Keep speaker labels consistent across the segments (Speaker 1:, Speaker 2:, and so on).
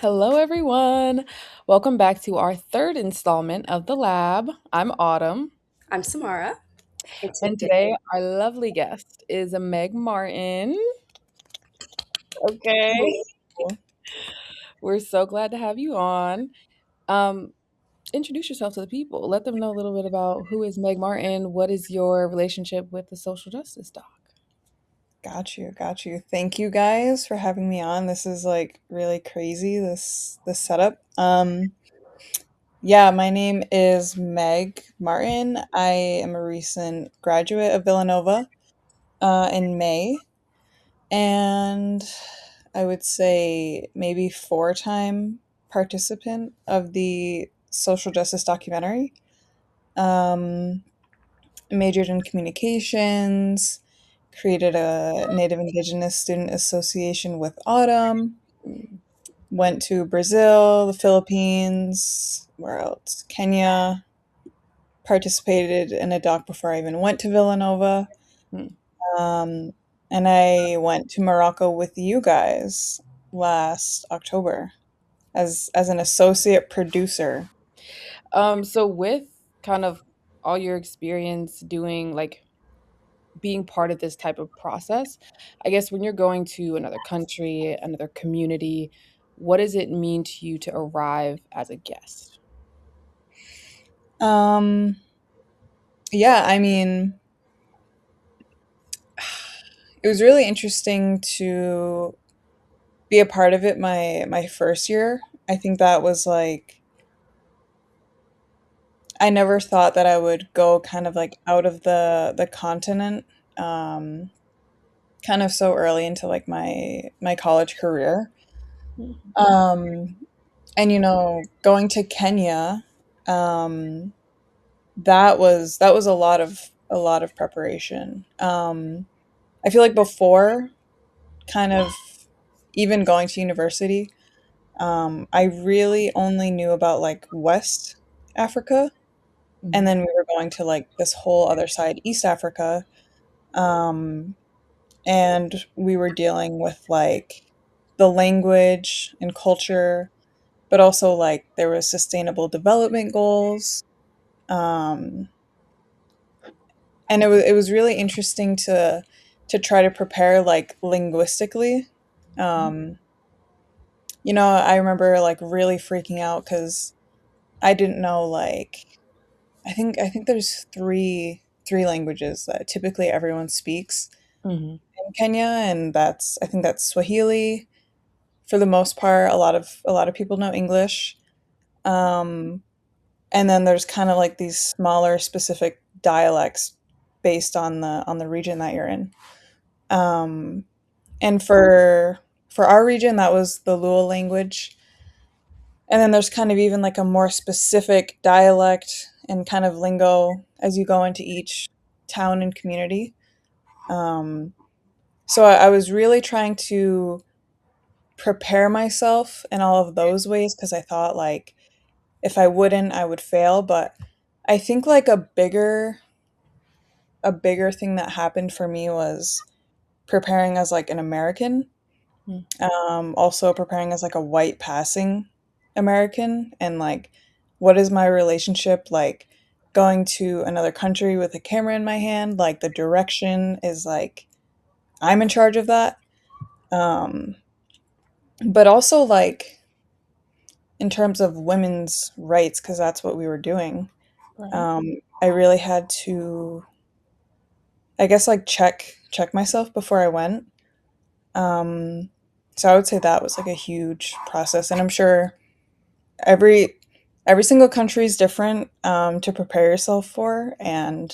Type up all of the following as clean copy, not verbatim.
Speaker 1: Hello, everyone. Welcome back to our third installment of The Lab. I'm Autumn,
Speaker 2: I'm Samara, and
Speaker 1: and
Speaker 2: today,
Speaker 1: today our lovely guest is Meg Martin. Okay. We're so glad to have you on. Um, Introduce yourself to the people. Let them know a little bit about who is Meg Martin. What is your relationship with the social justice doc?
Speaker 3: Got you, got you. Thank you guys for having me on. This is like really crazy, this setup. Yeah, my name is Meg Martin. I am a recent graduate of Villanova in May, and I would say maybe four-time participant of the social justice documentary. Um, Majored in communications, created a Native Indigenous Student Association with Autumn, went to Brazil, the Philippines, where else? Kenya, participated in a doc before I even went to Villanova.
Speaker 1: Hmm.
Speaker 3: Um, and I went to Morocco with you guys last October as an associate producer.
Speaker 1: So with kind of all your experience doing being part of this type of process, I guess when you're going to another country, another community, what does it mean to you to arrive as a guest?
Speaker 3: Um, yeah, I mean, it was really interesting to be a part of it my first year. I think that was like I never thought that I would go kind of like out of the continent um kind of so early into like my college career. Um and going to Kenya, um that was a lot of preparation. I feel like before kind of even going to university, I really only knew about like West Africa, and
Speaker 1: Mhm.
Speaker 3: then we were going to like this whole other side, East Africa, um, and we were dealing with like the language and culture, but also like there was sustainable development goals, um, and it was really interesting to try to prepare like linguistically. Um, I remember like really freaking out because I didn't know like I think there's three languages that typically everyone speaks
Speaker 1: Mhm.
Speaker 3: in Kenya, and I think that's Swahili for the most part. A lot of people know English, um, and then there's kind of like these smaller specific dialects based on the region that you're in. Um, and for our region, that was the Lua language. And then there's kind of even like a more specific dialect and kind of lingo as you go into each town and community. Um, so I was really trying to prepare myself in all of those ways because I thought like if I wouldn't, I would fail. But I think like a bigger thing that happened for me was preparing as like an American,
Speaker 1: Mm.
Speaker 3: also preparing as like a white passing American, and like what is my relationship like going to another country with a camera in my hand, like the direction is like I'm in charge of that. Um, but also like in terms of women's rights, because that's what we were doing.
Speaker 1: Right.
Speaker 3: I really had to, I guess, like check myself before I went. Um, so I would say that was like a huge process, and I'm sure every every single country is different to prepare yourself for, and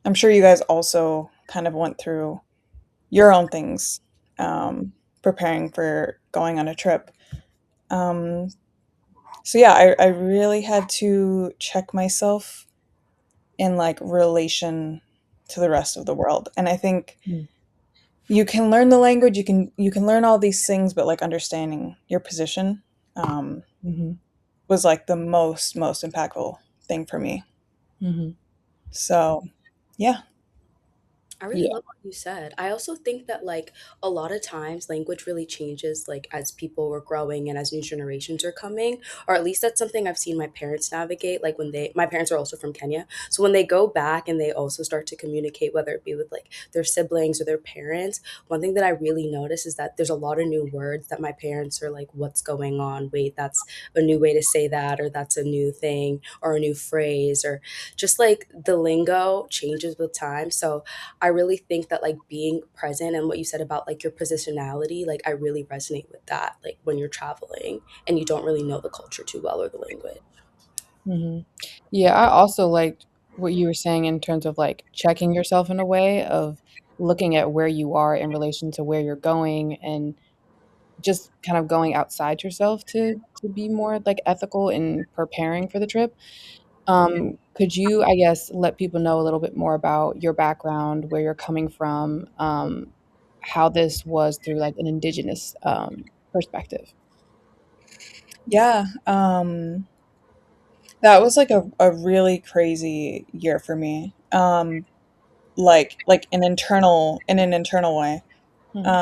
Speaker 3: I'm sure you guys also kind of went through your own things preparing for going on a trip. Um, so yeah, I really had to check myself in like relation to the rest of the world, and I think
Speaker 1: Mm.
Speaker 3: you can learn the language, you can learn all these things, but like understanding your position um,
Speaker 1: Mhm.
Speaker 3: was like the most impactful thing for me.
Speaker 1: Mhm.
Speaker 3: So, yeah.
Speaker 2: I really
Speaker 1: Yeah.
Speaker 2: love what you said. I also think that like a lot of times language really changes like as people were growing and as new generations are coming, or at least that's something I've seen my parents navigate. Like when they, my parents are also from Kenya. So when they go back and they also start to communicate, whether it be with like their siblings or their parents, one thing that I really notice is that there's a lot of new words that my parents are like, what's going on? Wait, that's a new way to say that, or that's a new thing, or a new phrase, or just like the lingo changes with time. So I really think that like being present and what you said about like your positionality, like I really resonate with that. Like when you're traveling and you don't really know the culture too well or the language.
Speaker 1: Mhm. Yeah, I also liked what you were saying in terms of, like, checking yourself in a way of looking at where you are in relation to where you're going and just kind of going outside yourself to be more, like, ethical in preparing for the trip. Could you, I guess, let people know a little bit more about your background, where you're coming from, how this was through, like, an indigenous, perspective?
Speaker 3: Yeah, that was like a really crazy year for me. Like an internal in an internal way.
Speaker 1: Mhm,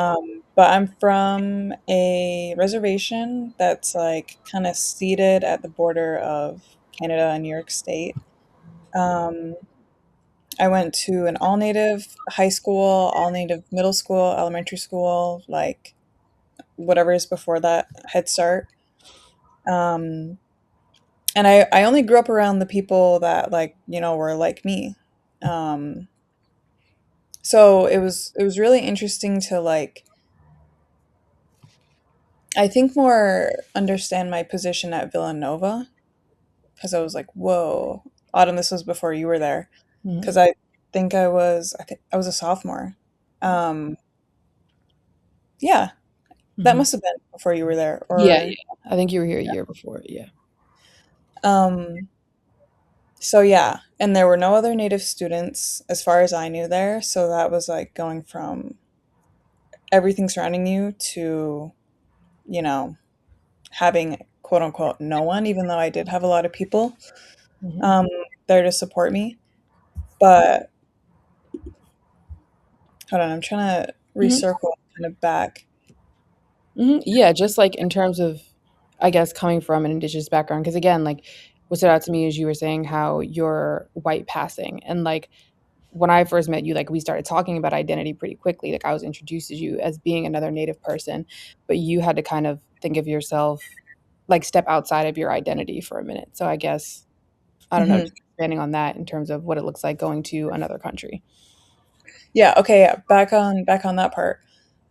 Speaker 3: But I'm from a reservation that's like kind of seated at the border of Canada and New York State. Um, I went to an all native high school, all native middle school, elementary school, like whatever is before that, Head Start. Um, and I only grew up around the people that like, were like me. Um, so it was really interesting to like I think more understand my position at Villanova because I was like, whoa, Autumn, this was before you were there.
Speaker 1: mhm,
Speaker 3: Because I think I was a sophomore. Um, yeah, that
Speaker 1: mhm.
Speaker 3: must have been before you were there.
Speaker 1: Yeah,
Speaker 3: Or
Speaker 1: yeah. I think you were here a year before, yeah.
Speaker 3: um, so yeah, and there were no other native students as far as I knew there. So that was like going from everything surrounding you to, you know, having quote unquote no one, even though I did have a lot of people
Speaker 1: Mhm,
Speaker 3: um, there to support me. But hold on, I'm trying to
Speaker 1: mhm.
Speaker 3: recircle kind of back.
Speaker 1: Mhm, yeah, just, like, in terms of, I guess, coming from an indigenous background. Because again, like, what stood out to me is you were saying how you're white passing, and, like, when I first met you, like, we started talking about identity pretty quickly, like, I was introduced to you as being another Native person, but you had to kind of think of yourself like, step outside of your identity for a minute, so I guess, I don't know,
Speaker 3: Hmm.
Speaker 1: just expanding on that in terms of what it looks like going to another country.
Speaker 3: Yeah, okay, yeah, back on that part.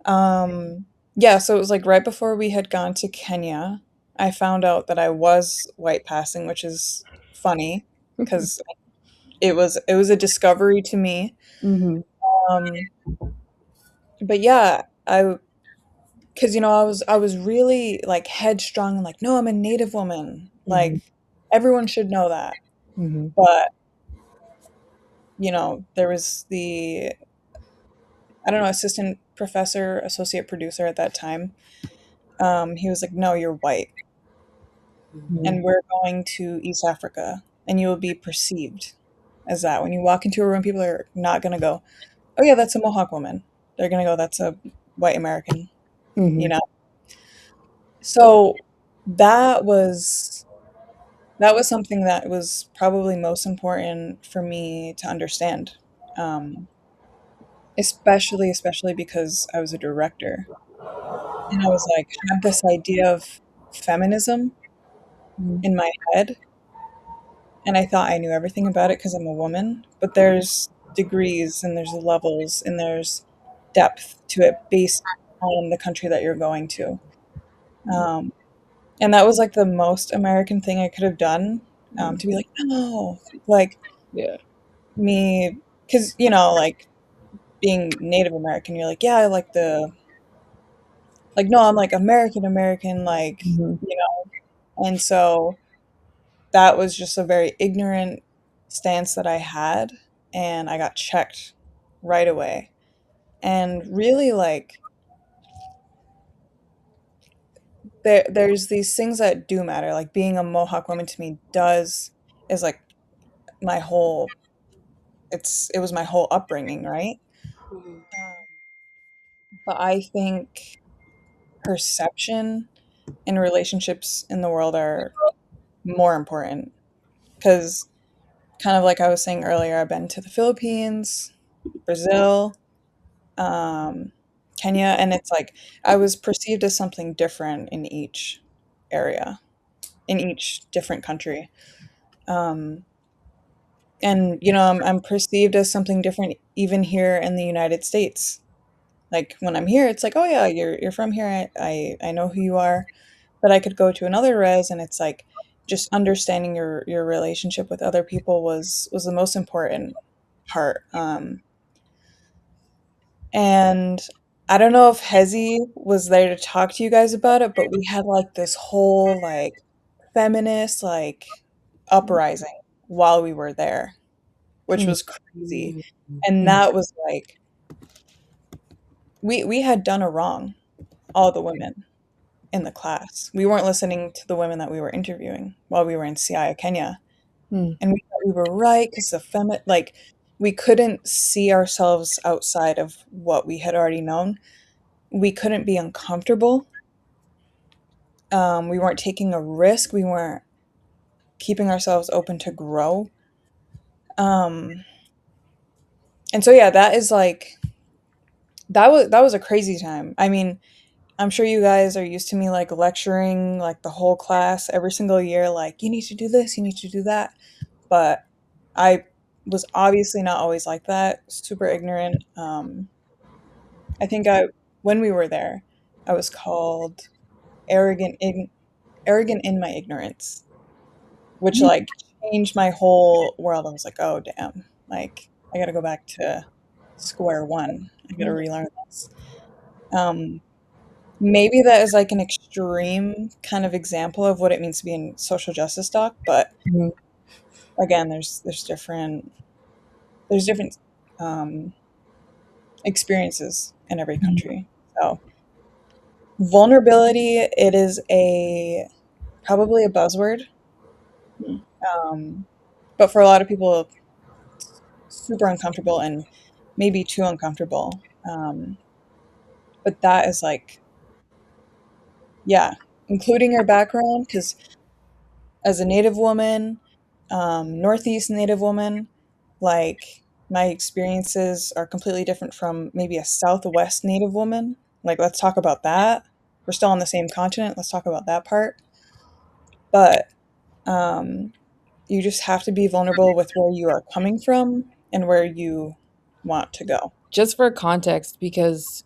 Speaker 3: Um, yeah, so it was like right before we had gone to Kenya, I found out that I was white passing, which is funny because it was a discovery to me.
Speaker 1: Mhm,
Speaker 3: Um, but yeah, I because I was really like headstrong and like, no, I'm a Native woman.
Speaker 1: mhm,
Speaker 3: Like everyone should know that.
Speaker 1: mhm,
Speaker 3: But there was the I don't know, assistant professor, associate producer at that time. He was like, "No, you're white,
Speaker 1: mhm,
Speaker 3: and we're going to East Africa, and you will be perceived as that. When you walk into a room, people are not gonna go, 'Oh yeah, that's a Mohawk woman.' They're gonna go, 'That's a white American,' you
Speaker 1: mhm,
Speaker 3: know." So that was that was something that was probably most important for me to understand, um, especially because I was a director. And I was like, had this idea of feminism
Speaker 1: mhm,
Speaker 3: in my head, and I thought I knew everything about it because I'm a woman, but there's degrees and there's levels and there's depth to it based on the country that you're going to. Um, and that was like the most American thing I could have done,
Speaker 1: mhm.
Speaker 3: to be like, no, like
Speaker 1: Yeah.
Speaker 3: me, because, like being Native American, you're like, yeah, I like no, I'm like American, like,
Speaker 1: Mhm,
Speaker 3: you and so that was just a very ignorant stance that I had, and I got checked right away. And really, like, there's these things that do matter. Like being a Mohawk woman to me does is like my whole it was my whole upbringing, right?
Speaker 2: Mhm.
Speaker 3: But I think perception and relationships in the world are more important because, kind of like I was saying earlier, I've been to the Philippines, Brazil, um, Kenya, and it's like I was perceived as something different in each area, in each different country. Um, and I'm perceived as something different even here in the United States. Like when I'm here, it's like, oh yeah, you're from here. I know who you are. But I could go to another res, and it's like just understanding your relationship with other people was the most important part. And I don't know if Hezi was there to talk to you guys about it, but we had like this whole like feminist like uprising while we were there, which
Speaker 1: Mm,
Speaker 3: was crazy.
Speaker 2: Mhm.
Speaker 3: And
Speaker 1: mm,
Speaker 3: that was like we had done a wrong, all the women in the class. We weren't listening to the women that we were interviewing while we were in Siaya, Kenya.
Speaker 1: mm.
Speaker 3: And we thought we were right because like we couldn't see ourselves outside of what we had already known. We couldn't be uncomfortable. We weren't taking a risk. We weren't keeping ourselves open to grow. Um, and so yeah, that is like that was a crazy time. I mean, I'm sure you guys are used to me like lecturing like the whole class every single year, like you need to do this, you need to do that. But I was obviously not always like that, super ignorant. I think when we were there, I was called arrogant in my ignorance, which like changed my whole world. I was like, oh damn, like I got to go back to square one. I got to relearn this. Um, Maybe that is like an extreme kind of example of what it means to be in social justice doc, but
Speaker 1: Mhm.
Speaker 3: again, there's different um, experiences in every country. So vulnerability, it is a probably a buzzword,
Speaker 1: Mhm.
Speaker 3: um, but for a lot of people, it's super uncomfortable and maybe too uncomfortable. But that is like, yeah, including your background, because as a Native woman, Northeast Native woman, like my experiences are completely different from maybe a Southwest Native woman. Like, let's talk about that. We're still on the same continent. Let's talk about that part. But um, you just have to be vulnerable with where you are coming from and where you want to go.
Speaker 1: Just for context, because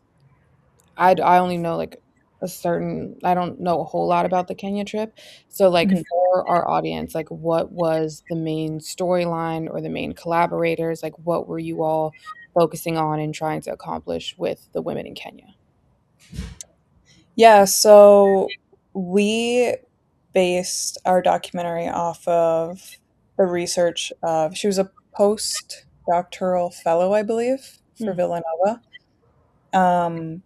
Speaker 1: I only know like I don't know a whole lot about the Kenya trip. So like
Speaker 3: Mhm.
Speaker 1: for our audience, like what was the main storyline or the main collaborators? Like what were you all focusing on and trying to accomplish with the women in Kenya?
Speaker 3: Yeah, so we based our documentary off of the research of, she was a postdoctoral fellow, I believe, for
Speaker 1: Hmm.
Speaker 3: Villanova. Um,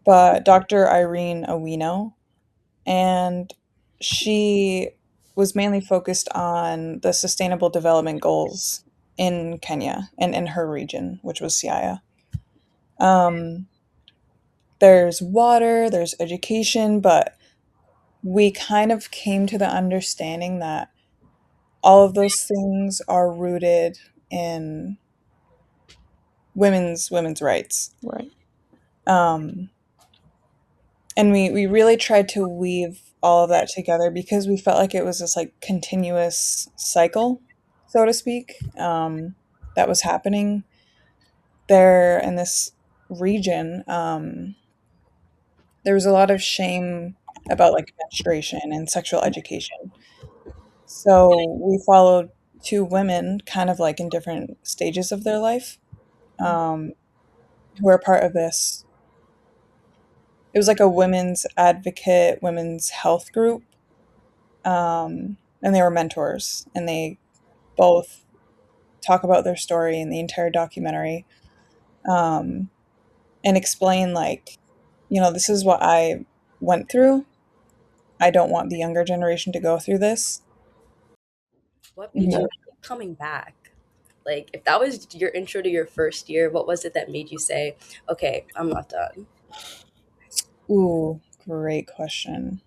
Speaker 3: but Dr. Irene Owino, and she was mainly focused on the sustainable development goals in Kenya and in her region, which was Siaya. Um, there's water, there's education, but we kind of came to the understanding that all of those things are rooted in women's rights.
Speaker 1: Right.
Speaker 3: Um, and we really tried to weave all of that together because we felt like it was this like continuous cycle, so to speak, that was happening there in this region. There was a lot of shame about like menstruation and sexual education. So we followed two women kind of like in different stages of their life, um, who are part of this. It was like a women's advocate, women's health group. And they were mentors, and they both talk about their story in the entire documentary, um, and explain, like, this is what I went through. I don't want the younger generation to go through this.
Speaker 2: What made
Speaker 3: Mhm.
Speaker 2: you keep coming back? Like, if that was your intro to your first year, what was it that made you say, okay, I'm not done?
Speaker 3: Ooh, great question.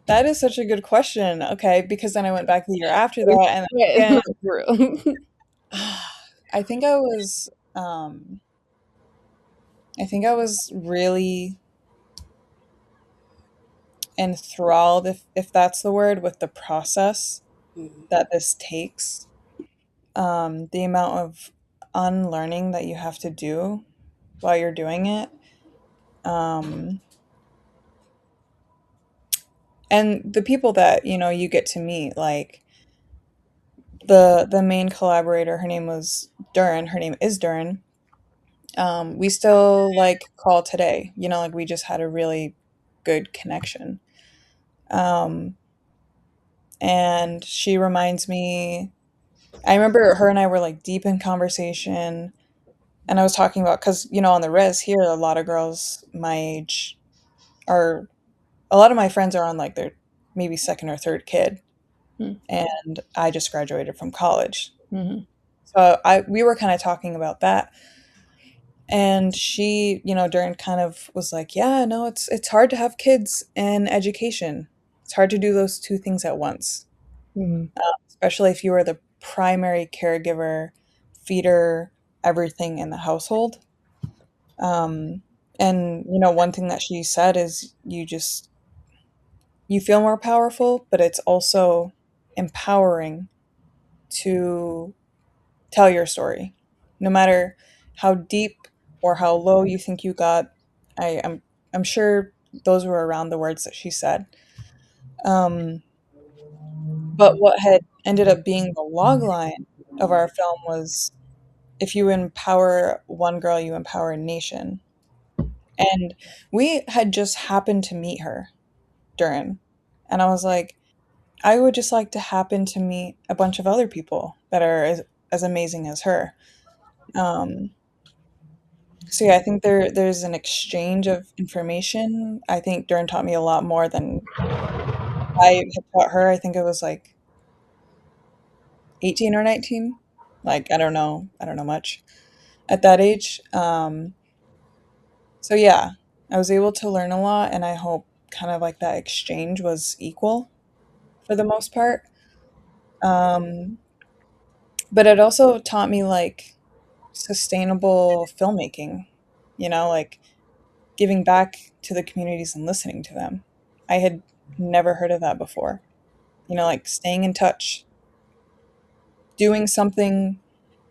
Speaker 3: That is such a good question. Okay, because then I went back the year after that, and
Speaker 1: Yeah,
Speaker 3: again,
Speaker 1: for real.
Speaker 3: I think I think I was really enthralled, if that's the word, with the process
Speaker 2: Mm,
Speaker 3: that this takes. The amount of unlearning that you have to do while you're doing it. Um, and the people that, you get to meet, like the main collaborator, her name was Durin, her name is Durin. We still like call today, like we just had a really good connection. Um, and she reminds me, I remember her and I were like deep in conversation, and I was talking about, because, on the res here, a lot of girls my age are, a lot of my friends are on like their maybe second or third kid, and I just graduated from college.
Speaker 1: Mm-hmm.
Speaker 3: So we were kind of talking about that. And she, during kind of was like, yeah, no, it's hard to have kids and education. It's hard to do those two things at once,
Speaker 1: Mm-hmm.
Speaker 3: especially if you are the primary caregiver, feeder, everything in the household. Um, and one thing that she said is you feel more powerful, but it's also empowering to tell your story. No matter how deep or how low you think you got, I'm sure those were around the words that she said. Um, but what had ended up being the log line of our film was, if you empower one girl, you empower a nation. And we had just happened to meet her during, and I was like, I would just like to happen to meet a bunch of other people that are as amazing as her. Um, so yeah, I think there's an exchange of information. I think Dern taught me a lot more than I had taught her. I think it was like 18 or 19. Like, I don't know much at that age. So yeah, I was able to learn a lot, and I hope kind of like that exchange was equal for the most part. Um, but it also taught me like sustainable filmmaking, like giving back to the communities and listening to them. I had never heard of that before. Like staying in touch, doing something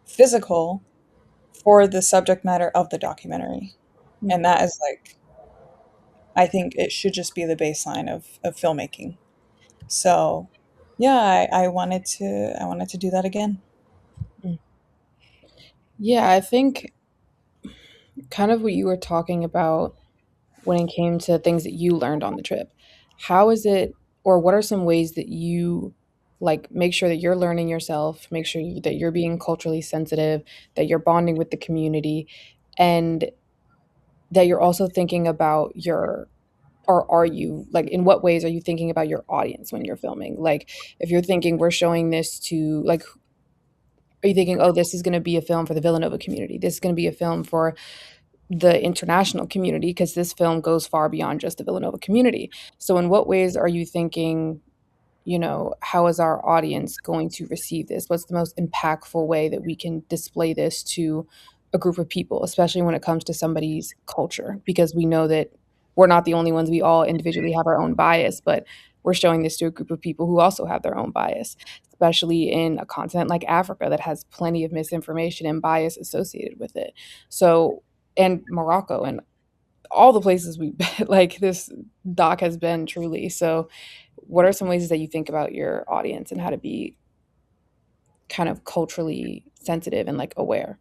Speaker 3: physical for the subject matter of the documentary. And that is like, I think it should just be the baseline of filmmaking. So yeah, I wanted to do that again.
Speaker 1: Mm. Yeah, I think kind of what you were talking about when it came to things that you learned on the trip. How is it, or what are some ways that you like make sure that you're learning yourself, make sure that you're being culturally sensitive, that you're bonding with the community, and that you're also thinking about your, or are you like, in what ways are you thinking about your audience when you're filming? Like, if you're thinking we're showing this to like, are you thinking, oh, this is going to be a film for the Villanova community, this is going to be a film for the international community, because this film goes far beyond just the Villanova community. So in what ways are you thinking, how is our audience going to receive this? What's the most impactful way that we can display this to a group of people, especially when it comes to somebody's culture? Because we know that we're not the only ones. We all individually have our own bias, but we're showing this to a group of people who also have their own bias, especially in a continent like Africa that has plenty of misinformation and bias associated with it. So, and Morocco and all the places we've been, like this doc has been truly. So, what are some ways that you think about your audience and how to be kind of culturally sensitive and like aware?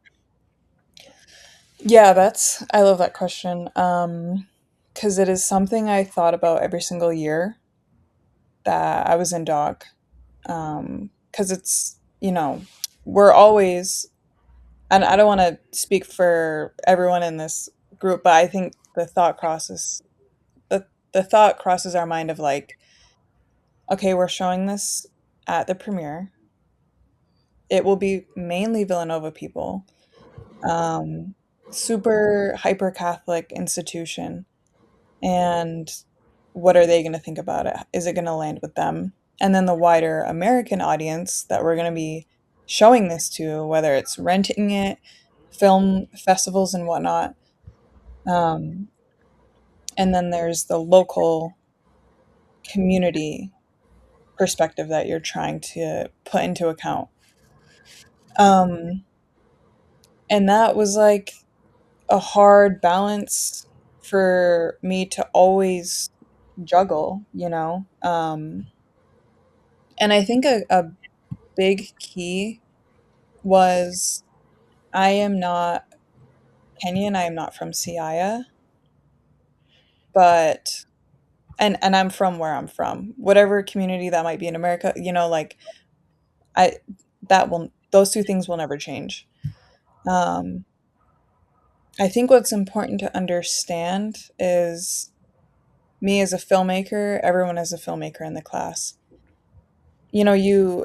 Speaker 3: Yeah, I love that question. Because it is something I thought about every single year that I was in doc. Because it's, we're always, and I don't want to speak for everyone in this group, but I think the thought crosses our mind of like, okay, we're showing this at the premiere. it will be mainly Villanova people. Um, Super hyper Catholic institution. And what are they going to think about it? Is it going to land with them? And then the wider American audience that we're going to be showing this to, whether it's renting it, film festivals and whatnot. Um, and then there's the local community perspective that you're trying to put into account. Um, and that was like a hard balance for me to always juggle, you know? And I think a big key was I am not Kenyan, I am not from Siaya, but and I'm from where I'm from. Whatever community that might be in America, you know, like I that will those two things will never change. Um, I think what's important to understand is me as a filmmaker, everyone as a filmmaker in the class. You know, you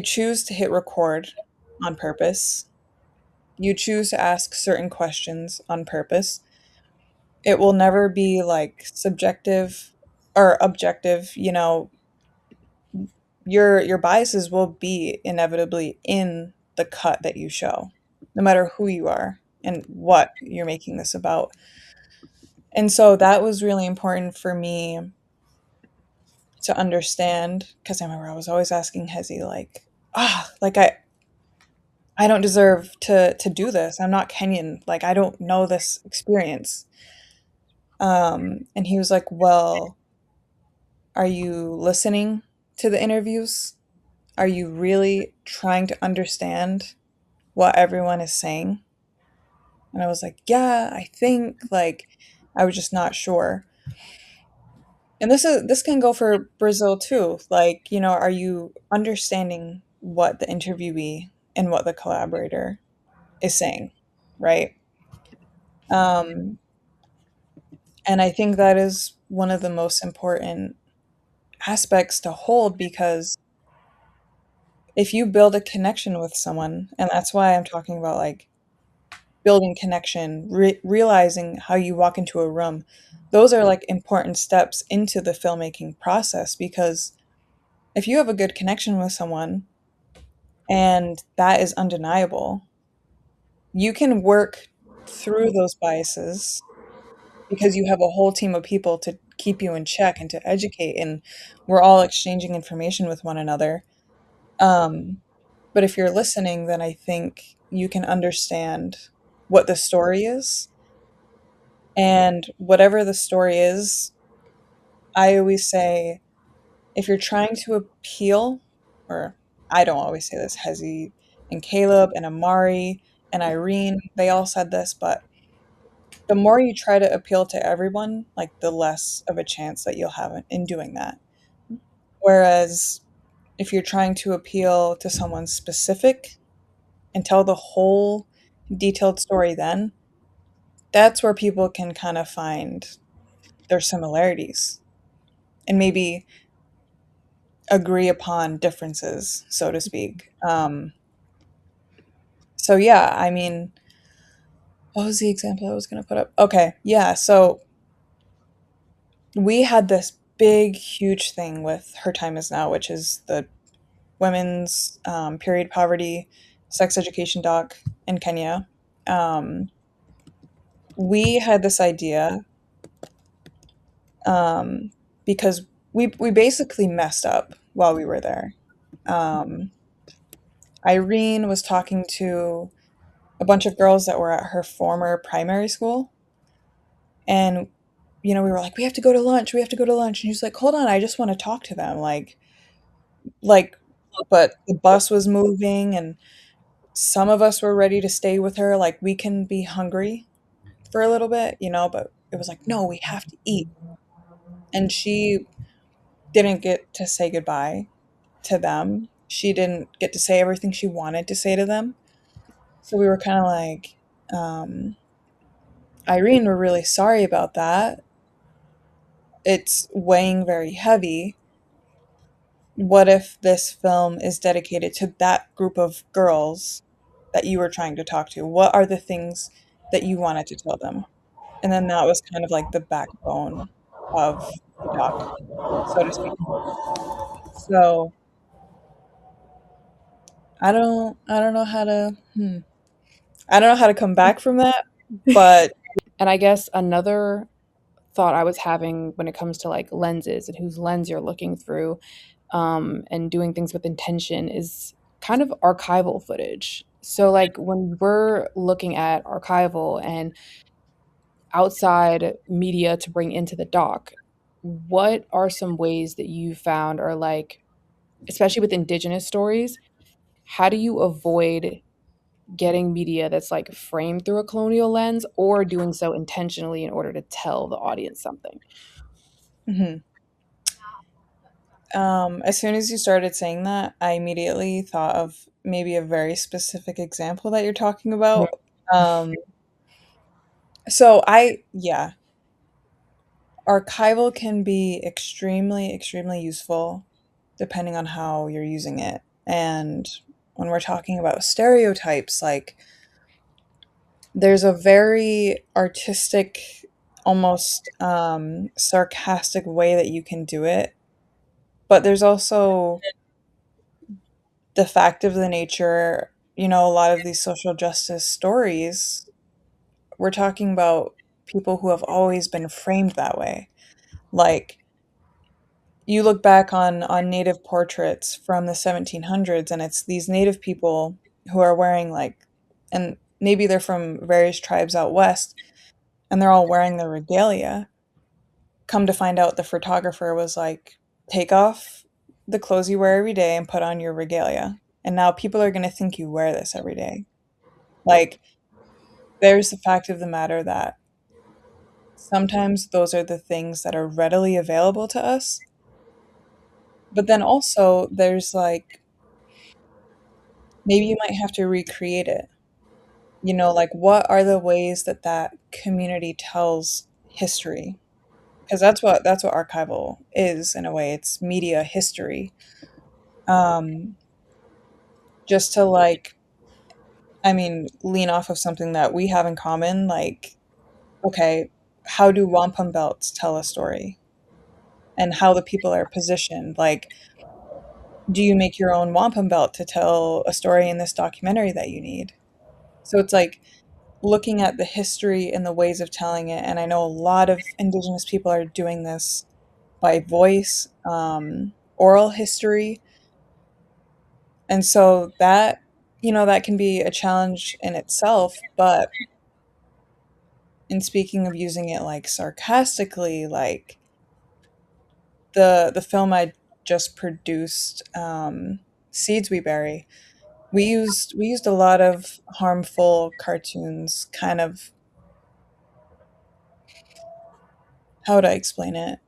Speaker 3: choose to hit record on purpose. You choose to ask certain questions on purpose. It will never be like subjective or objective, you know, your biases will be inevitably in the cut that you show, no matter who you are and what you're making this about. And so that was really important for me to understand because I remember I was always asking Hezi like, like I don't deserve to do this. I'm not Kenyan. Like I don't know this experience. And he was like, "Well, are you listening to the interviews? Are you really trying to understand what everyone is saying?" And I was like, "Yeah, I think like I was just not sure." And this can go for Brazil too. Like, you know, are you understanding what the interviewee and what the collaborator is saying, right? Um, and I think that is one of the most important aspects to hold because if you build a connection with someone, and that's why I'm talking about like building connection, realizing how you walk into a room, those are like important steps into the filmmaking process because if you have a good connection with someone and that is undeniable, you can work through those biases because you have a whole team of people to keep you in check and to educate, and we're all exchanging information with one another. Um, but if you're listening, then I think you can understand what the story is. And whatever the story is, I always say if you're trying to appeal, or I don't always say this, Hezi and Caleb and Amari and Irene, they all said this, but the more you try to appeal to everyone, like the less of a chance that you'll have in doing that. Whereas if you're trying to appeal to someone specific and tell the whole detailed story, then that's where people can kind of find their similarities and maybe agree upon differences, so to speak. So yeah, I mean, what was the example I was going to put up? Okay, yeah, so we had this big, huge thing with Her Time Is Now, which is the women's period poverty sex education doc in Kenya. Um, we had this idea um, because we basically messed up while we were there. Um, Irene was talking to a bunch of girls that were at her former primary school, and you know we were like, "We have to go to lunch. We have to go to lunch." And she was like, "Hold on, I just want to talk to them." Like, but the bus was moving, and some of us were ready to stay with her. Like, we can be hungry for a little bit, you know, but it was like, no, we have to eat. And she didn't get to say goodbye to them. She didn't get to say everything she wanted to say to them. So we were kind of like, Irene, we're really sorry about that. It's weighing very heavy. what if this film is dedicated to that group of girls that you were trying to talk to? What are the things that you wanted to tell them? And then that was kind of like the backbone of the doc, so to speak. So I don't know how to I don't know how to come back from that, but
Speaker 1: And I guess another thought I was having when it comes to like lenses and whose lens you're looking through, and doing things with intention is kind of archival footage. So, like, when we're looking at archival and outside media to bring into the doc, what are some ways that you found are like, especially with indigenous stories, how do you avoid getting media that's like framed through a colonial lens or doing so intentionally in order to tell the audience something?
Speaker 3: mhm. As soon as you started saying that, I immediately thought of maybe a very specific example that you're talking about. Um, yeah, archival can be extremely, extremely useful depending on how you're using it. And when we're talking about stereotypes, like there's a very artistic, almost sarcastic way that you can do it. But there's also the fact of the nature, a lot of these social justice stories, we're talking about people who have always been framed that way. Like you look back on native portraits from the 1700s and it's these native people who are wearing like, and maybe they're from various tribes out west and they're all wearing their regalia. Come to find out the photographer was like, take off the clothes you wear every day and put on your regalia. And now people are going to think you wear this every day. Like, there's the fact of the matter that sometimes those are the things that are readily available to us. But then also, there's like, maybe you might have to recreate it. Like, what are the ways that that community tells history? Because that's what archival is in a way. It's media history. Um, just to like, I mean, lean off of something that we have in common. Like, okay, how do wampum belts tell a story? And how the people are positioned. Like, do you make your own wampum belt to tell a story in this documentary that you need? So it's like looking at the history and the ways of telling it. And I know a lot of Indigenous people are doing this by voice, oral history. And so that can be a challenge in itself. But in speaking of using it like sarcastically, like the film I just produced, Seeds We Bury, we used a lot of harmful cartoons, kind of, how would I explain it?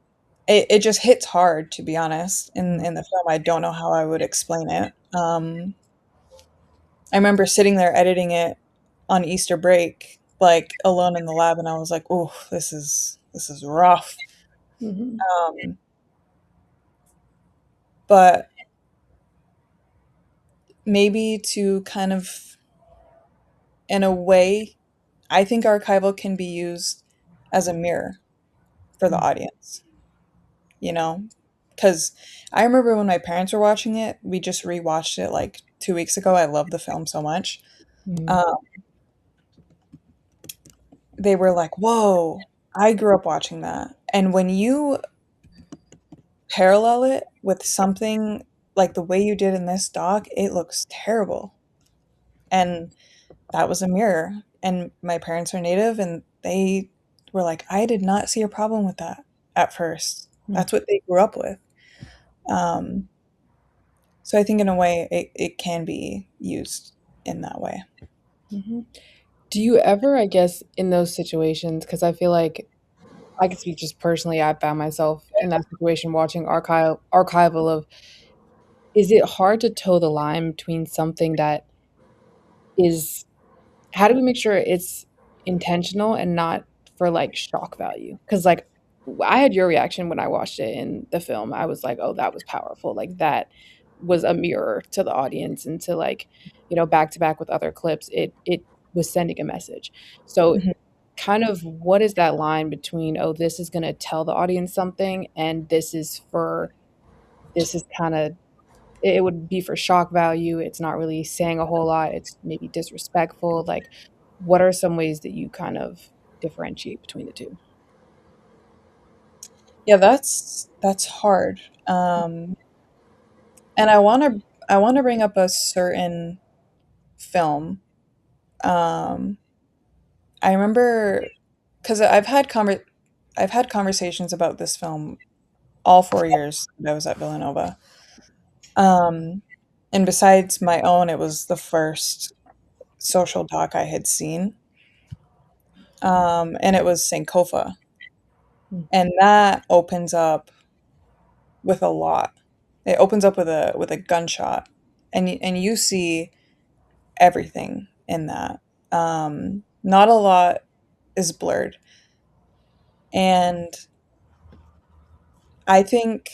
Speaker 3: It just hits hard, to be honest, in the film. I don't know how I would explain it. I remember sitting there editing it on Easter break, like, alone in the lab, and I was like, "Oh, this is rough."
Speaker 1: Mhm.
Speaker 3: Um, but maybe to kind of, in a way, I think archival can be used as a mirror for the audience, you know? Because I remember when my parents were watching it, we just rewatched it like 2 weeks ago. I love the film so much.
Speaker 1: Mhm.
Speaker 3: Um, they were like, "Whoa, I grew up watching that." And when you parallel it with something like the way you did in this doc, it looks terrible. And that was a mirror. And my parents are native and they were like, I did not see a problem with that at first.
Speaker 1: Mhm.
Speaker 3: That's what they grew up with. Um, so I think in a way it can be used in that way.
Speaker 1: Mhm. Do you ever, I guess, in those situations, because I feel like I can speak just personally, I found myself in that situation watching archival of, is it hard to toe the line between something that is, how do we make sure it's intentional and not for like shock value? Because like I had your reaction when I watched it in the film. I was like, "Oh, that was powerful." Like that was a mirror to the audience and to like, back to back with other clips, it was sending a message. So
Speaker 3: Mhm.
Speaker 1: kind of what is that line between, "Oh, this is gonna tell the audience something," and this is kinda it would be for shock value, it's not really saying a whole lot, it's maybe disrespectful, like, what are some ways that you kind of differentiate between the 2?
Speaker 3: Yeah, that's hard. And I wanna bring up a certain film. Um, I remember because I've had conversations about this film all 4 years that I was at Villanova. Um, and besides my own, it was the first social doc I had seen, and it was Sankofa,
Speaker 1: Mm,
Speaker 3: and that opens up with a lot. It opens up with a gunshot, and you see everything in that. Not a lot is blurred, and I think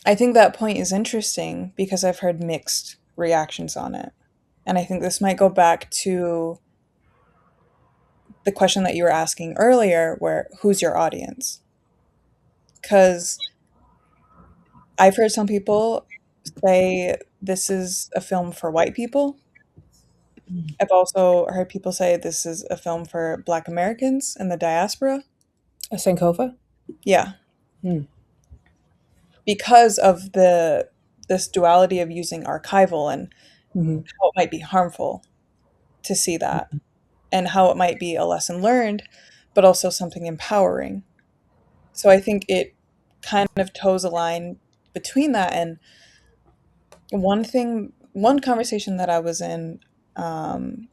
Speaker 3: I think that point is interesting because I've heard mixed reactions on it. And I think this might go back to the question that you were asking earlier, where who's your audience? Because I've heard some people say this is a film for white people.
Speaker 1: mm.
Speaker 3: I've also heard people say this is a film for Black Americans in the diaspora.
Speaker 1: A Sankofa?
Speaker 3: Yeah,
Speaker 1: Mm,
Speaker 3: because of the this duality of using archival and
Speaker 1: mhm,
Speaker 3: how it might be harmful to see that, and how it might be a lesson learned, but also something empowering. So I think it kind of toes a line between that. And one conversation that I was in, um,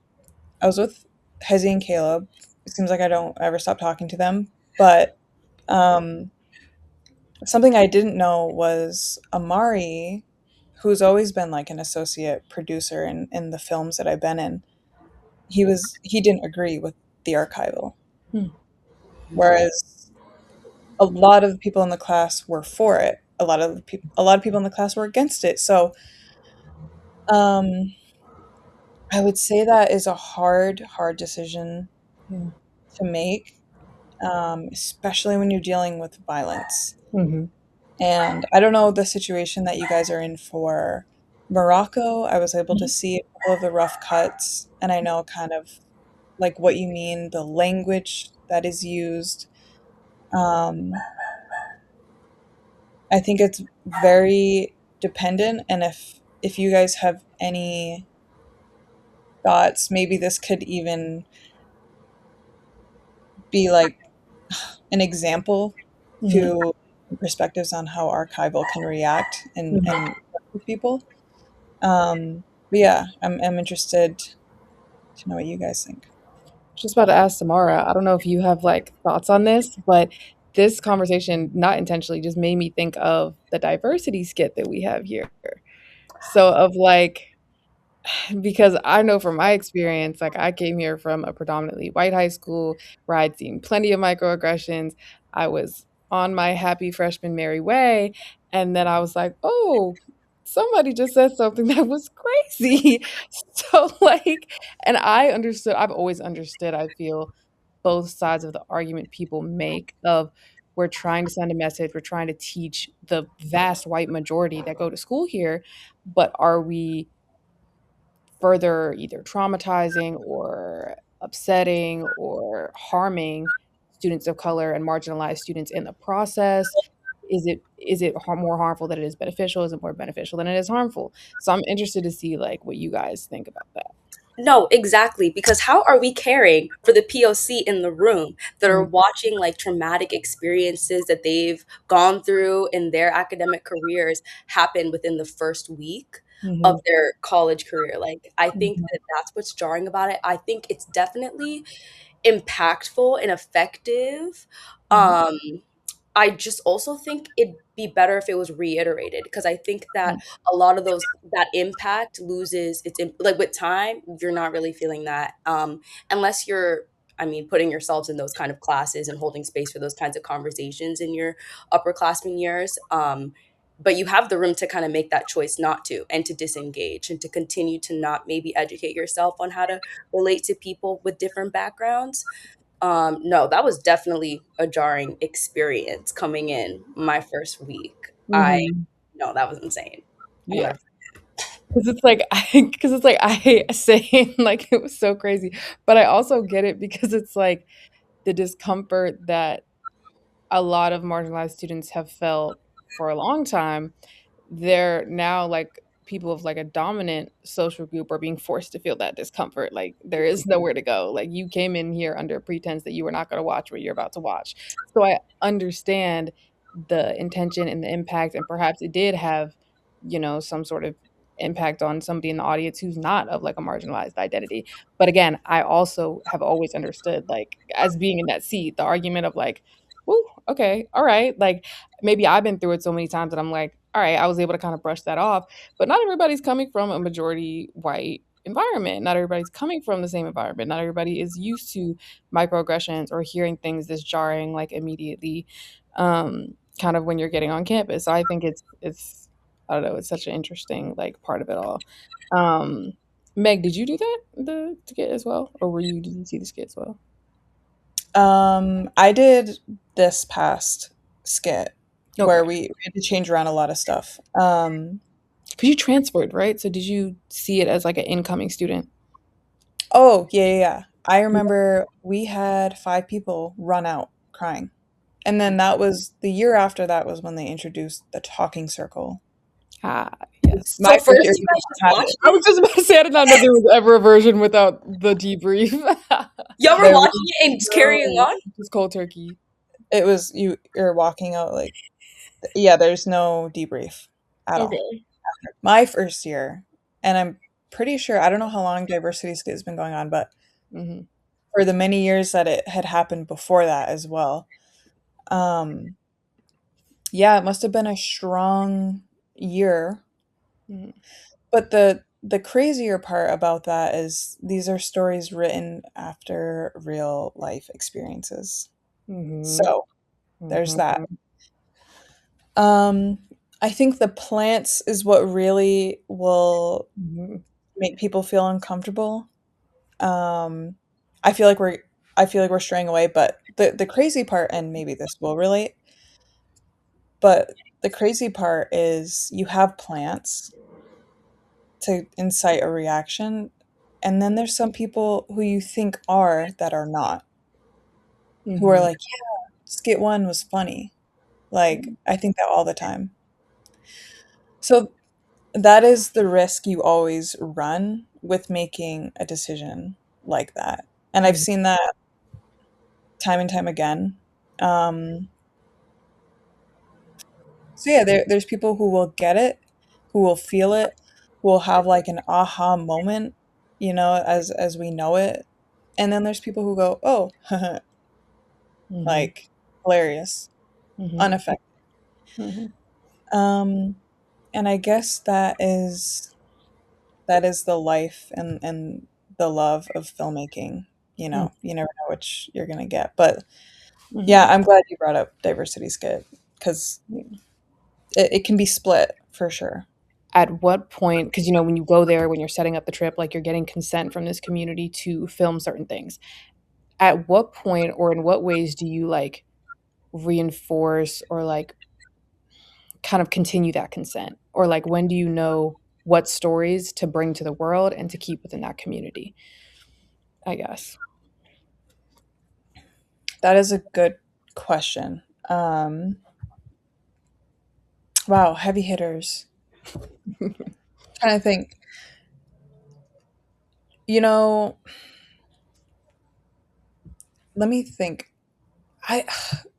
Speaker 3: I was with Hezi and Caleb. It seems like I don't ever stop talking to them, but um, something I didn't know was Amari, who's always been like an associate producer in the films that I've been in. He didn't agree with the archival,
Speaker 1: mm,
Speaker 3: whereas a lot of people in the class were for it. A lot of people in the class were against it. So um, I would say that is a hard decision
Speaker 1: yeah,
Speaker 3: to make, especially when you're dealing with violence.
Speaker 1: mhm,
Speaker 3: And I don't know the situation that you guys are in for Morocco. I was able to
Speaker 1: mhm,
Speaker 3: see a couple of the rough cuts, and I know kind of like what you mean, the language that is used. Um, I think it's very dependent, and if you guys have any thoughts, maybe this could even be like an example
Speaker 1: mhm,
Speaker 3: to perspectives on how archival can react
Speaker 1: mhm.
Speaker 3: and work with people. But yeah, I'm interested to know what you guys think.
Speaker 1: Just about to ask Samara, I don't know if you have, like, thoughts on this, but this conversation, not intentionally, just made me think of the diversity skit that we have here. So, of, like, because I know from my experience, like I came here from a predominantly white high school where I'd seen plenty of microaggressions. I was on my happy freshman merry way. And then I was like, oh, somebody just said something that was crazy. So, like, and I've always understood, I feel, both sides of the argument people make of we're trying to send a message, we're trying to teach the vast white majority that go to school here, but are we further either traumatizing or upsetting or harming students of color and marginalized students in the process? Is it more harmful than it is beneficial? Is it more beneficial than it is harmful? So I'm interested to see like what you guys think about that.
Speaker 2: No, exactly. Because how are we caring for the POC in the room that are
Speaker 1: Mm,
Speaker 2: watching like traumatic experiences that they've gone through in their academic careers happen within the first week of
Speaker 1: mhm,
Speaker 2: their college career? Like, I think
Speaker 1: mhm,
Speaker 2: that that's what's jarring about it. I think it's definitely impactful and effective.
Speaker 1: mhm,
Speaker 2: Um, I just also think it'd be better if it was reiterated because I think that
Speaker 1: mm,
Speaker 2: a lot of those that impact loses its like with time you're not really feeling that unless you're I mean, putting yourselves in those kind of classes and holding space for those kinds of conversations in your upperclassmen years. But you have the room to kind of make that choice not to, and to disengage, and to continue to not maybe educate yourself on how to relate to people with different backgrounds. No, that was definitely a jarring experience coming in my first week.
Speaker 1: Mhm.
Speaker 2: No, that was insane. I'll
Speaker 1: Yeah.
Speaker 2: never.
Speaker 1: 'Cause it's like I hate saying, like, it was so crazy, but I also get it because it's like the discomfort that a lot of marginalized students have felt for a long time, they're now like people of like a dominant social group are being forced to feel that discomfort. Like there is nowhere to go. Like you came in here under a pretense that you were not going to watch what you're about to watch. So I understand the intention and the impact, and perhaps it did have, some sort of impact on somebody in the audience who's not of like a marginalized identity. But again, I also have always understood, like, as being in that seat, the argument of like, "Woo, okay, all right." Like maybe I've been through it so many times that I'm like, all right, I was able to kind of brush that off. But not everybody's coming from a majority white environment. Not everybody's coming from the same environment. Not everybody is used to microaggressions or hearing things this jarring like immediately, kind of when you're getting on campus. So I think it's I don't know, it's such an interesting like part of it all. Um, Meg, did you do the skit as well, or did you see the skit as well?
Speaker 3: I did this past skit
Speaker 1: Okay,
Speaker 3: where we had to change around a lot of stuff.
Speaker 1: because you transferred, right? So did you see it as like an incoming student?
Speaker 3: Oh, yeah, yeah, yeah. I remember we had 5 people run out crying. And then that was the year after that was when they introduced the talking circle.
Speaker 1: Ah, yes.
Speaker 2: So
Speaker 1: My
Speaker 2: first,
Speaker 1: first year
Speaker 2: you
Speaker 1: did
Speaker 2: guys
Speaker 1: not
Speaker 2: just
Speaker 1: have
Speaker 2: watched
Speaker 1: it. I
Speaker 2: it.
Speaker 1: was just about to say I did not know there was ever a version without the debrief.
Speaker 2: Y'all were
Speaker 3: There was
Speaker 2: watching it and just carrying
Speaker 1: No,
Speaker 2: on.
Speaker 1: just cold turkey.
Speaker 3: it was you're walking out like yeah, there's no debrief at all.
Speaker 2: Okay.
Speaker 3: My first year, and I'm pretty sure I don't know how long diversity skit has been going on, but
Speaker 1: Mhm,
Speaker 3: for the many years that it had happened before that as well. Um, yeah, it must have been a strong year.
Speaker 1: mhm,
Speaker 3: But the crazier part about that is these are stories written after real life experiences.
Speaker 1: mhm,
Speaker 3: So there's that.
Speaker 1: mhm,
Speaker 3: Um, I think the plants is what really will
Speaker 1: mhm,
Speaker 3: make people feel uncomfortable. Um, I feel like we're straying away, but the crazy part, and maybe this will relate, but the crazy part is you have plants to incite a reaction, and then there's some people who you think are that are not, who are
Speaker 1: mhm,
Speaker 3: like, "Yeah, skit 1 was funny." Like, I think that all the time. So, that is the risk you always run with making a decision like that, and I've
Speaker 1: mhm,
Speaker 3: seen that time and time again. Um, so yeah, there's people who will get it, who will feel it, who will have, like, an aha moment, as we know it, and then there's people who go, "Oh,
Speaker 1: mhm,
Speaker 3: like, hilarious,
Speaker 1: mhm,
Speaker 3: unaffected."
Speaker 1: mhm,
Speaker 3: Um, and I guess that is the life and the love of filmmaking, you never know which you're gonna get, but, yeah,
Speaker 1: mhm.
Speaker 3: I'm glad you brought up diversity skit 'cause it can be split for sure.
Speaker 1: At what point, because when you go there, when you're setting up the trip, like, you're getting consent from this community to film certain things. At what point or in what ways do you, like, reinforce or, like, kind of continue that consent? Or, like, when do you know what stories to bring to the world and to keep within that community, I guess?
Speaker 3: That is a good question. Um, wow, heavy hitters. Trying to think. You know, let me think. I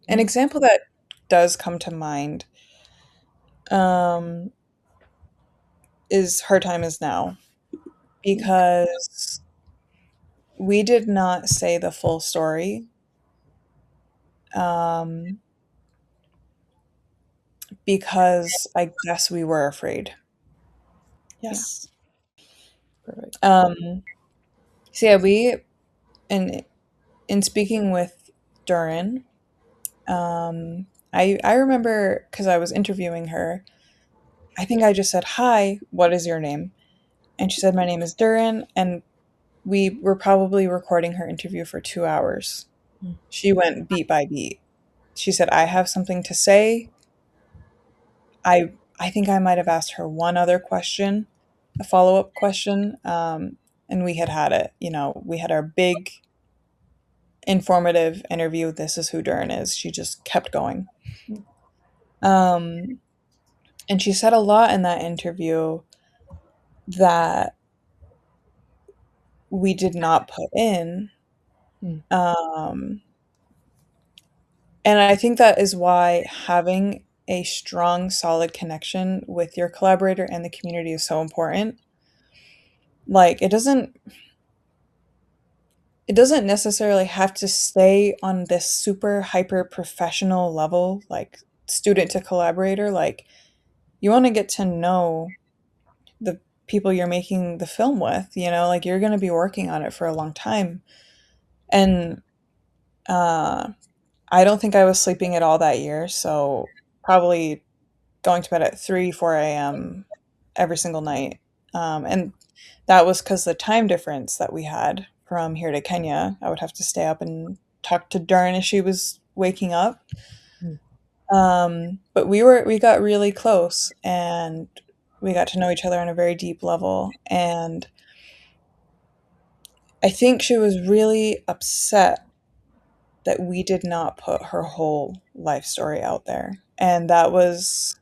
Speaker 3: an
Speaker 1: Mhm.
Speaker 3: example that does come to mind, um, is Her Time Is Now, because we did not say the full story, um, because I guess we were afraid.
Speaker 1: Yeah,
Speaker 3: Yes.
Speaker 1: perfect.
Speaker 3: So yeah, we and in speaking with Durin, I remember because I was interviewing her, I think I just said, "Hi, what is your name?" And she said, "My name is Durin," and we were probably recording her interview for 2 hours.
Speaker 1: Mm,
Speaker 3: She went beat by beat. She said, "I have something to say." I think I might have asked her one other question, a follow-up question, and we had it. We had our big informative interview. This is who Durin is. She just kept going.
Speaker 1: mm,
Speaker 3: Um, and she said a lot in that interview that we did not put in.
Speaker 1: mm,
Speaker 3: Um, and I think that is why having a strong, solid connection with your collaborator and the community is so important. Like it doesn't necessarily have to stay on this super hyper professional level, like student to collaborator. Like you want to get to know the people you're making the film with, like you're going to be working on it for a long time. And uh I don't think I was sleeping at all that year, so probably going to bed at 3, 4 a.m. every single night. And that was because the time difference that we had from here to Kenya. I would have to stay up and talk to Darn as she was waking up.
Speaker 1: mm,
Speaker 3: But we got really close and we got to know each other on a very deep level. And I think she was really upset that we did not put her whole life story out there. And that was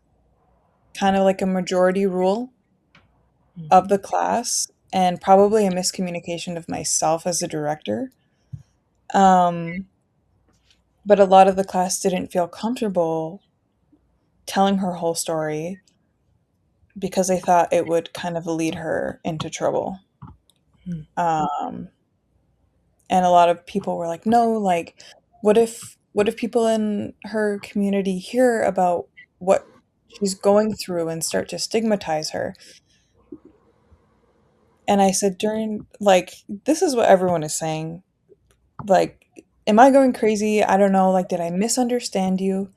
Speaker 3: kind of like a majority rule
Speaker 1: mm,
Speaker 3: of the class and probably a miscommunication of myself as a director. Um, but a lot of the class didn't feel comfortable telling her whole story because they thought it would kind of lead her into trouble.
Speaker 1: mm.
Speaker 3: Um, and a lot of people were like, "No, like, what if people in her community hear about what she's going through and start to stigmatize her?" And I said, "During like, this is what everyone is saying. Like, am I going crazy? I don't know. Like, did I misunderstand you?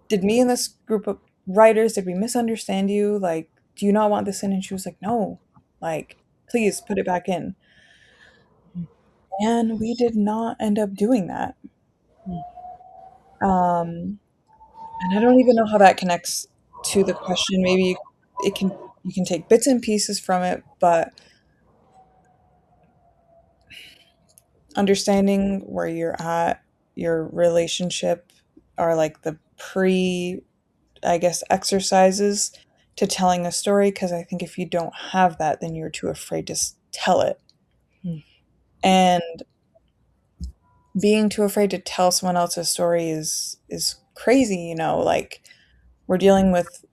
Speaker 3: Did me and this group of writers, did we misunderstand you? Like, do you not want this in?" And she was like, "No, like, please put it back in." And we did not end up doing that. Um, and I don't even know how that connects to the question. Maybe it can you can take bits and pieces from it, but understanding where you're at, your relationship, are like the pre, I guess, exercises to telling a story. Because I think if you don't have that, then you're too afraid to tell it.
Speaker 1: Mm.
Speaker 3: And being too afraid to tell someone else's story is crazy, like we're dealing with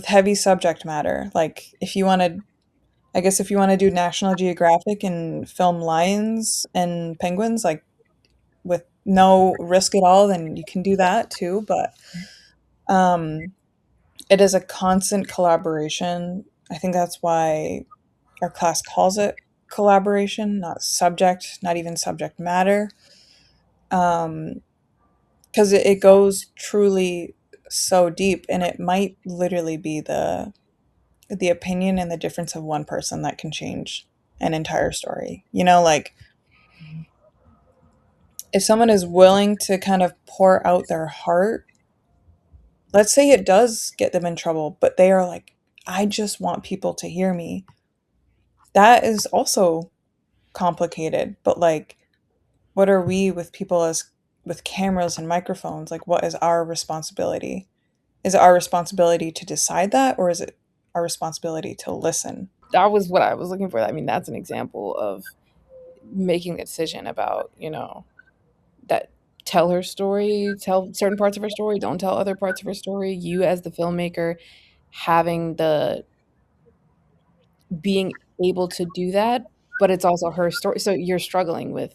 Speaker 3: heavy subject matter. Like if you want to I guess if you want to do National Geographic and film lions and penguins like with no risk at all, then you can do that too, but um it is a constant collaboration. I think that's why our class calls it collaboration, not subject, not even subject matter. Um, because it goes truly so deep, and it might literally be the opinion and the difference of one person that can change an entire story. Like if someone is willing to kind of pour out their heart, let's say it does get them in trouble, but they are like, I just want people to hear me. That is also complicated, but like, what are we with people as with cameras and microphones? Like, what is our responsibility? Is it our responsibility to decide that, or is it our responsibility to listen?
Speaker 1: That was what I was looking for. I mean, that's an example of making a decision about, that tell her story, tell certain parts of her story, don't tell other parts of her story. You as the filmmaker having the being able to do that, but it's also her story. So you're struggling with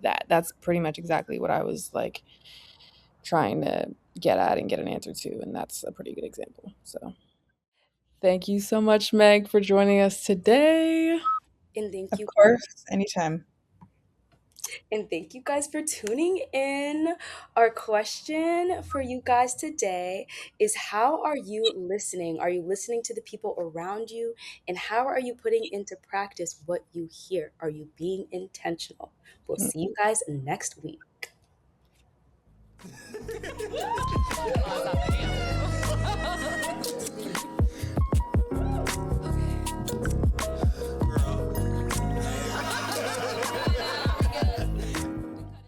Speaker 1: that. That's pretty much exactly what I was like trying to get at and get an answer to, and that's a pretty good example. So thank you so much, Meg, for joining us today.
Speaker 2: And thank
Speaker 3: Of
Speaker 2: you.
Speaker 3: course, anytime.
Speaker 2: And thank you guys for tuning in. Our question for you guys today is, how are you listening? Are you listening to the people around you? And how are you putting into practice what you hear? Are you being intentional? We'll see you guys next week.